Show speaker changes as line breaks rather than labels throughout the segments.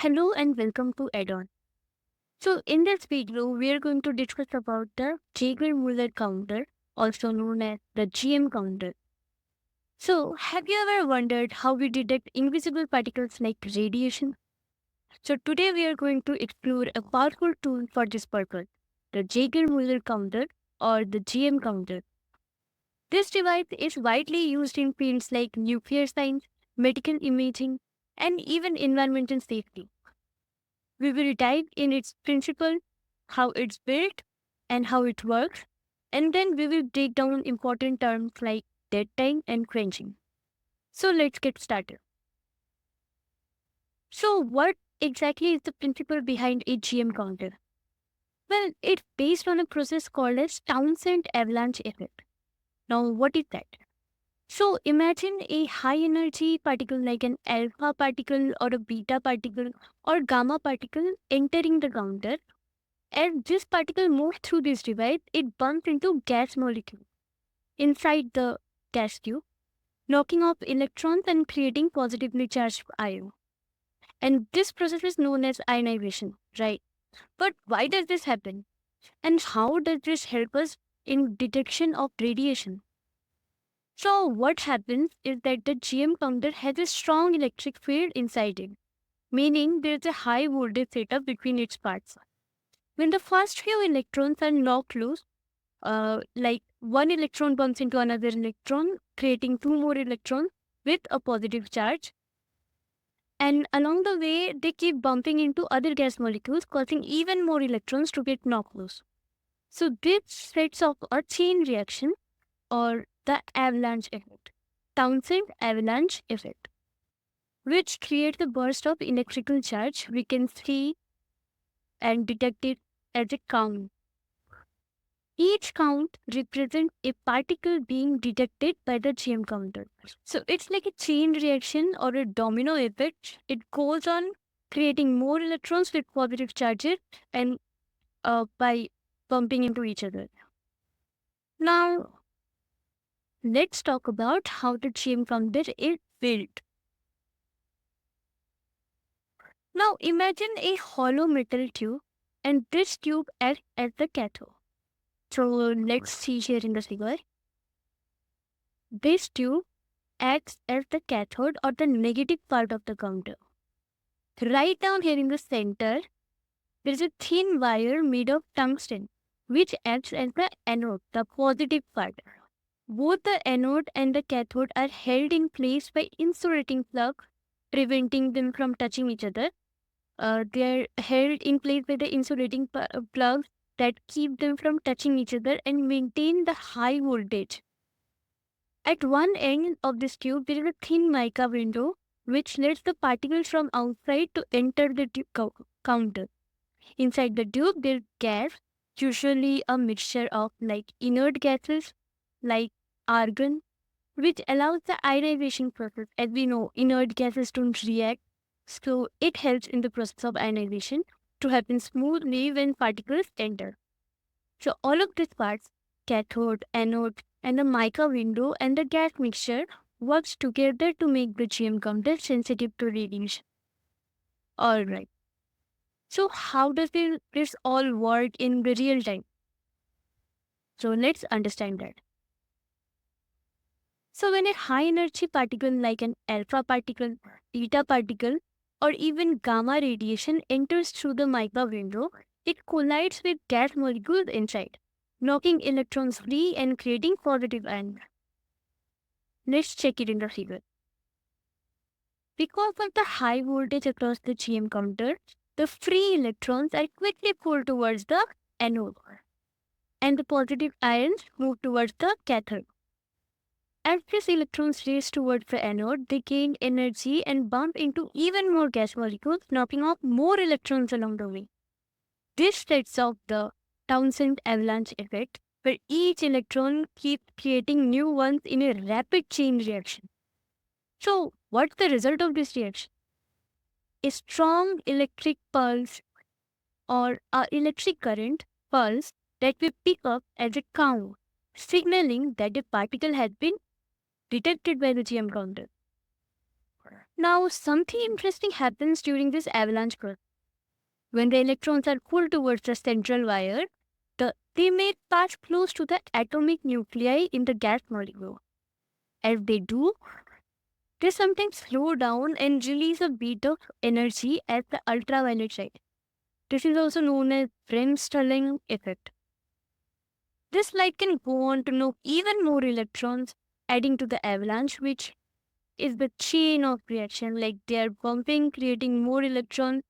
Hello and welcome to Add-on. So in this video, we are going to discuss about the Geiger Muller Counter, also known as the GM counter. So have you ever wondered how we detect invisible particles like radiation? So today we are going to explore a powerful tool for this purpose, the Geiger Muller Counter or the GM counter. This device is widely used in fields like nuclear science, medical imaging, and even environmental safety. We will dive in its principle, how it's built, and how it works, and then we will break down important terms like dead time and quenching. So let's get started. So what exactly is the principle behind a GM counter? Well, it's based on a process called as Townsend avalanche effect. Now, what is that? So imagine a high energy particle like an alpha particle or a beta particle or gamma particle entering the counter. As this particle moves through this device, it bumps into gas molecule inside the gas tube, knocking off electrons and creating positively charged ion. And this process is known as ionization, right? But why does this happen? And how does this help us in detection of radiation? So what happens is that the GM counter has a strong electric field inside it, meaning there is a high voltage setup between its parts. When the first few electrons are knocked loose, like one electron bumps into another electron, creating two more electrons with a positive charge. And along the way, they keep bumping into other gas molecules, causing even more electrons to get knocked loose. So this sets off a chain reaction or the avalanche effect, Townsend avalanche effect, which creates a burst of electrical charge we can see and detect it as a count. Each count represents a particle being detected by the GM counter. So it's like a chain reaction or a domino effect. It goes on creating more electrons with positive charges and by bumping into each other. Now, let's talk about how the GM counter is built. Now, imagine a hollow metal tube, and this tube acts as the cathode. So let's see here in the figure. This tube acts as the cathode or the negative part of the counter. Right down here in the center, there is a thin wire made of tungsten, which acts as the anode, the positive part. Both the anode and the cathode are held in place by insulating plugs, preventing them from touching each other. They are held in place by the insulating plugs that keep them from touching each other and maintain the high voltage. At one end of this tube, there is a thin mica window which lets the particles from outside to enter the counter. Inside the tube, there is gas, usually a mixture of like inert gases like argon, which allows the ionization process. As we know, inert gases don't react, so it helps in the process of ionization to happen smoothly when particles enter. So all of these parts, cathode, anode, and the mica window and the gas mixture works together to make the GM counter sensitive to radiation. Alright. So how does this all work in the real time? So let's understand that. So when a high energy particle like an alpha particle, beta particle, or even gamma radiation enters through the mica window, it collides with gas molecules inside, knocking electrons free and creating positive ions. Let's check it in the figure. Because of the high voltage across the GM counter, the free electrons are quickly pulled towards the anode, and the positive ions move towards the cathode. As these electrons race towards the anode, they gain energy and bump into even more gas molecules, knocking off more electrons along the way. This sets off the Townsend avalanche effect, where each electron keeps creating new ones in a rapid chain reaction. So, what's the result of this reaction? A strong electric pulse or a electric current pulse that we pick up as a count, signaling that a particle has been detected by the GM counter. Now, something interesting happens during this avalanche process. When the electrons are pulled towards the central wire, they may pass close to the atomic nuclei in the gas molecule. As they do, they sometimes slow down and release a bit of energy at the ultraviolet side. This is also known as Bremsstrahlung effect. This light can go on to knock even more electrons, adding to the avalanche, which is the chain of reaction. Like they are bumping, creating more electrons.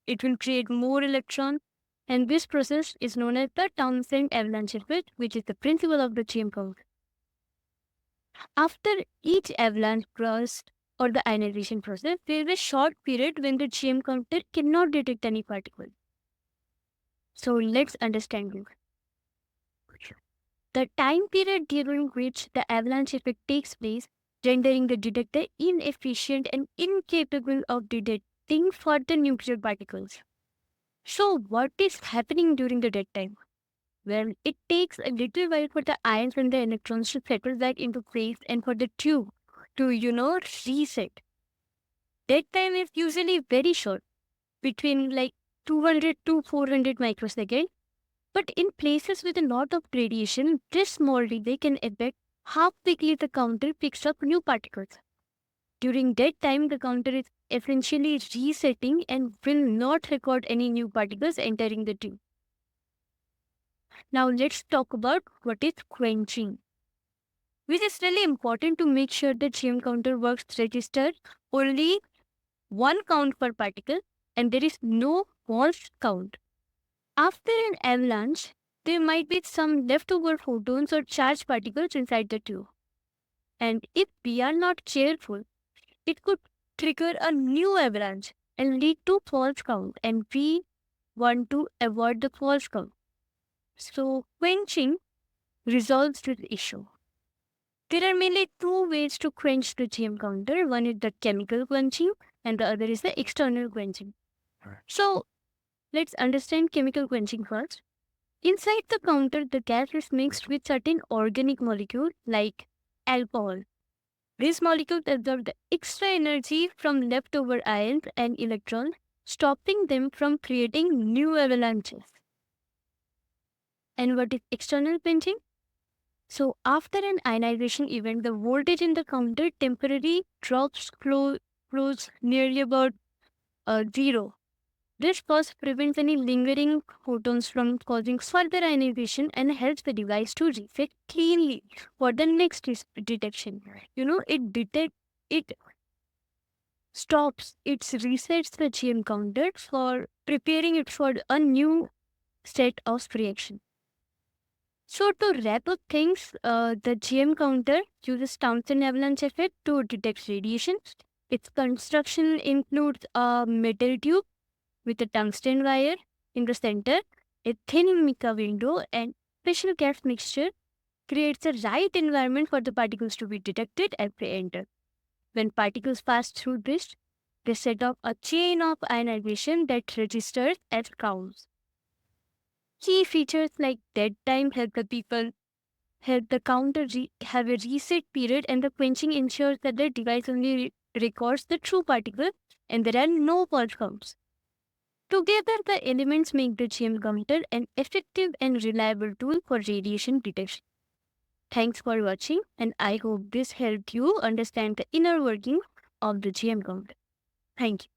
It will create more electrons. And this process is known as the Townsend avalanche effect, which is the principle of the GM counter. After each avalanche burst or the ionization process, there is a short period when the GM counter cannot detect any particle. So let's understand this. The time period during which the avalanche effect takes place, rendering the detector inefficient and incapable of detecting further nuclear particles. So, what is happening during the dead time? Well, it takes a little while for the ions and the electrons to settle back into place and for the tube to, reset. Dead time is usually very short, between like 200 to 400 microseconds. But in places with a lot of radiation, this small delay can affect how quickly the counter picks up new particles. During dead time, the counter is essentially resetting and will not record any new particles entering the tube. Now let's talk about what is quenching, which is really important to make sure the GM counter works register only one count per particle and there is no false count. After an avalanche, there might be some leftover photons or charged particles inside the tube. And if we are not careful, it could trigger a new avalanche and lead to false count, and we want to avoid the false count. So, quenching resolves this issue. There are mainly two ways to quench the GM counter. One is the chemical quenching, and the other is the external quenching. So, let's understand chemical quenching first. Inside the counter, the gas is mixed with certain organic molecules like alcohol. These molecules absorb the extra energy from leftover ions and electrons, stopping them from creating new avalanches. And what is external quenching? So, after an ionization event, the voltage in the counter temporarily drops close nearly about zero. This pause prevents any lingering photons from causing further ionization and helps the device to reset cleanly for the next detection. It stops, it resets the GM counter for preparing it for a new set of reaction. So to wrap up things, the GM counter uses Townsend avalanche effect to detect radiation. Its construction includes a metal tube with a tungsten wire in the center, a thin mica window, and special gas mixture creates the right environment for the particles to be detected as they enter. When particles pass through this, they set off a chain of ionization that registers as counts. Key features like dead time help the counter have a reset period, and the quenching ensures that the device only records the true particle and there are no false counts. Together, the elements make the GM counter an effective and reliable tool for radiation detection. Thanks for watching, and I hope this helped you understand the inner working of the GM counter. Thank you.